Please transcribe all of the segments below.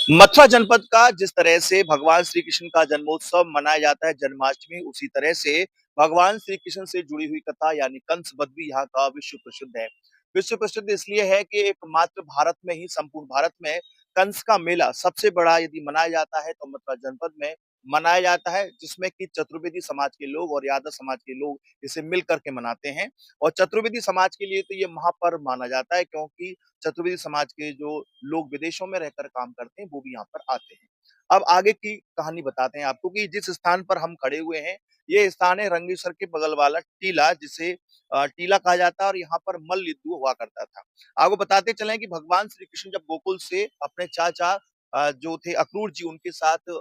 मथुरा जनपद का जिस तरह से भगवान श्री कृष्ण का जन्मोत्सव मनाया जाता है जन्माष्टमी, उसी तरह से भगवान श्री कृष्ण से जुड़ी हुई कथा यानी कंस वध भी यहाँ का विश्व प्रसिद्ध है। विश्व प्रसिद्ध इसलिए है कि एकमात्र भारत में ही, संपूर्ण भारत में कंस का मेला सबसे बड़ा यदि मनाया जाता है तो मथुरा जनपद में मनाया जाता है, जिसमें कि चतुर्वेदी समाज के लोग और यादव समाज के लोग इसे मिल करके मनाते हैं। और चतुर्वेदी समाज के लिए तो ये महापर्व माना जाता है, क्योंकि चतुर्वेदी समाज के जो लोग विदेशों में रहकर काम करते हैं, वो भी यहाँ पर आते हैं। अब आगे की कहानी बताते हैं आपको कि जिस स्थान पर हम खड़े हुए हैं, ये स्थान है रंगेश्वर के बगल वाला टीला, जिसे टीला कहा जाता है, और यहाँ पर मल्ल युद्ध हुआ करता था। आपको बताते चलें कि भगवान श्री कृष्ण जब गोकुल से अपने चाचा जो थे अक्रूर जी, उनके साथ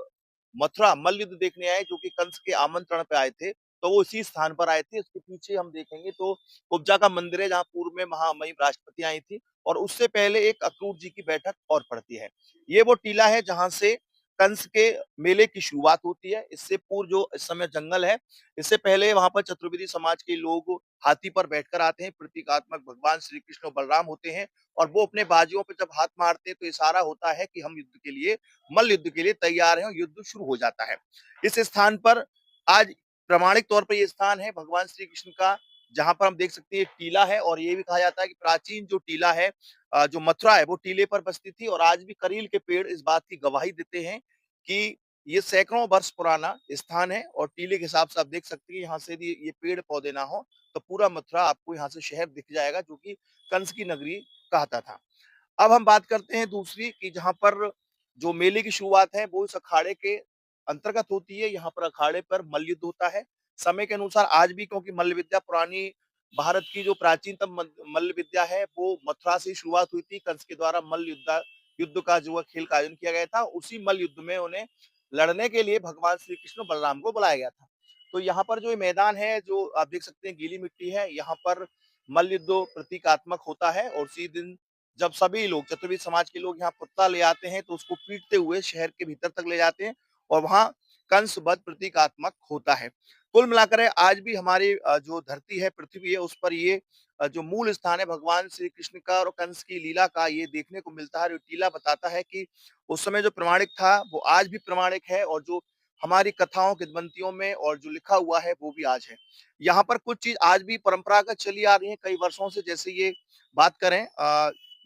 मथुरा मल्ल युद्ध देखने आए, जो कि कंस के आमंत्रण पे आए थे, तो वो इसी स्थान पर आए थे। उसके पीछे हम देखेंगे तो कुब्जा का मंदिर है, जहाँ पूर्व में महामहिम राष्ट्रपति आई थी, और उससे पहले एक अक्रूर जी की बैठक और पड़ती है। ये वो टीला है जहाँ से कंस के मेले की शुरुआत होती है। इससे पूर्व जो इस समय जंगल है, इससे पहले वहाँ पर चतुर्वेदी समाज के लोग हाथी पर बैठकर आते हैं। प्रतीकात्मक भगवान श्री कृष्ण और बलराम होते हैं, और वो अपने बाजुओं पे जब हाथ मारते हैं तो इशारा होता है कि हम युद्ध के लिए, मल्ल युद्ध के लिए तैयार हैं, और युद्ध शुरू हो जाता है। इस स्थान पर आज प्रामाणिक तौर पर ये स्थान है भगवान श्री कृष्ण का, जहाँ पर हम देख सकते हैं टीला है, और ये भी कहा जाता है कि प्राचीन जो टीला है, जो मथुरा है, वो टीले पर बसती थी। और आज भी करील के पेड़ इस बात की गवाही देते हैं कि ये सैकड़ों वर्ष पुराना स्थान है, और टीले के हिसाब से आप देख सकते हैं यहाँ से यदि ये पेड़ पौधे ना हो तो पूरा मथुरा आपको यहाँ से शहर दिख जाएगा, जो कि कंस की नगरी कहता था। अब हम बात करते हैं दूसरी कि जहाँ पर जो मेले की शुरुआत है वो इस अखाड़े के अंतर्गत होती है। यहाँ पर अखाड़े पर मल्ल युद्ध होता है। समय के अनुसार आज भी, क्योंकि मल्ल विद्या पुरानी भारत की जो प्राचीनतम मल्ल विद्या है वो मथुरा से शुरुआत हुई थी। कंस के द्वारा मल्ल युद्ध का जो है खेल का आयोजन किया गया था। उसी मल्ल युद्ध में उन्हें लड़ने के लिए भगवान श्री कृष्ण और बलराम को बुलाया गया था। तो यहाँ पर जो ये मैदान है, जो आप देख सकते हैं गीली मिट्टी है, यहाँ पर मल्ल युद्ध प्रतीकात्मक होता है। और उसी दिन जब सभी लोग, चतुर्वेदी समाज के लोग यहाँ पुतला ले आते हैं, तो उसको पीटते हुए शहर के भीतर तक ले जाते हैं, और वहाँ कंस वध प्रतीकात्मक होता है। कुल मिलाकर आज भी हमारी जो धरती है, पृथ्वी है, उस पर ये जो मूल स्थान है भगवान श्री कृष्ण का और कंस की लीला का, ये देखने को मिलता है। टीला बताता है कि उस समय जो प्रमाणिक था वो आज भी प्रमाणिक है, और जो हमारी कथाओं किंवदंतियों में और जो लिखा हुआ है वो भी आज है। यहाँ पर कुछ चीज आज भी परंपरागत चली आ रही है कई वर्षों से। जैसे ये बात करें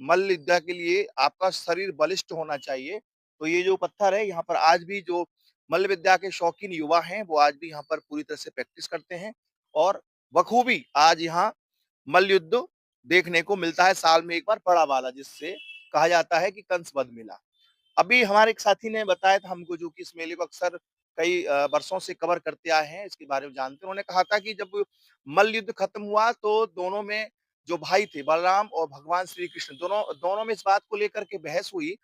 मल्ल विद्या के लिए आपका शरीर बलिष्ठ होना चाहिए। तो ये जो पत्थर है, यहाँ पर आज भी जो मल्ल विद्या के शौकीन युवा हैं, वो आज भी यहाँ पर पूरी तरह से प्रैक्टिस करते हैं, और बखूबी आज यहाँ मल्ल युद्ध देखने को मिलता है साल में एक बार बड़ा वाला, जिससे कहा जाता है कि कंस वध मेला। अभी हमारे एक साथी ने बताया था हमको, जो कि इस मेले को अक्सर कई वर्षों से कवर करते आए हैं, इसके बारे में जानते हैं। उन्होंने कहा था कि जब मल्ल युद्ध खत्म हुआ तो दोनों में जो भाई थे, बलराम और भगवान श्री कृष्ण, दोनों दोनों में इस बात को लेकर के बहस हुई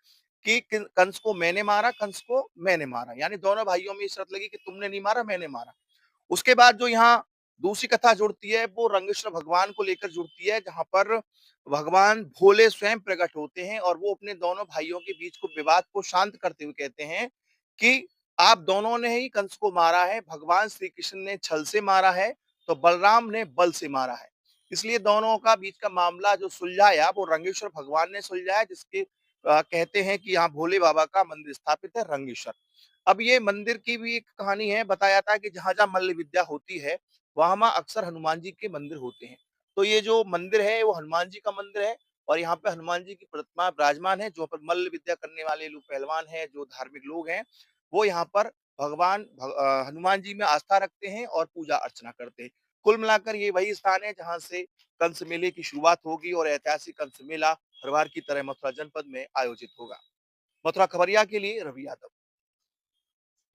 कि कंस को मैंने मारा, कंस को मैंने मारा। यानी दोनों भाइयों में शर्त लगी कि तुमने नहीं मारा, मैंने मारा। उसके बाद जो यहाँ दूसरी कथा जुड़ती है वो रंगेश्वर भगवान को लेकर जुड़ती है, जहाँ पर भगवान भोले स्वयं प्रकट होते हैं, और वो अपने दोनों भाइयों के बीच को विवाद को शांत करते हुए कहते हैं कि आप दोनों ने ही कंस को मारा है। भगवान श्री कृष्ण ने छल से मारा है, तो बलराम ने बल से मारा है। इसलिए दोनों का बीच का मामला जो सुलझाया वो रंगेश्वर भगवान ने सुलझाया, जिसके कहते हैं कि यहाँ भोले बाबा का मंदिर स्थापित है रंगेश्वर। अब ये मंदिर की भी एक कहानी है। बताया जाता है कि जहाँ-जहाँ मल्ल विद्या होती है, वहाँ अक्सर हनुमान जी के मंदिर होते हैं। तो ये जो मंदिर है वो हनुमान जी का मंदिर है, और यहाँ पे हनुमान जी की प्रतिमा विराजमान है, जो पर मल्ल विद्या करने वाले लोग पहलवान हैं, जो धार्मिक लोग हैं, वो यहाँ पर हनुमान जी में आस्था रखते हैं और पूजा अर्चना करते हैं। कुल मिलाकर ये वही स्थान है जहाँ से कंस मेले की शुरुआत होगी, और ऐतिहासिक कंस मेला हर बार की तरह मथुरा जनपद में आयोजित होगा। मथुरा खबरिया के लिए रवि यादव।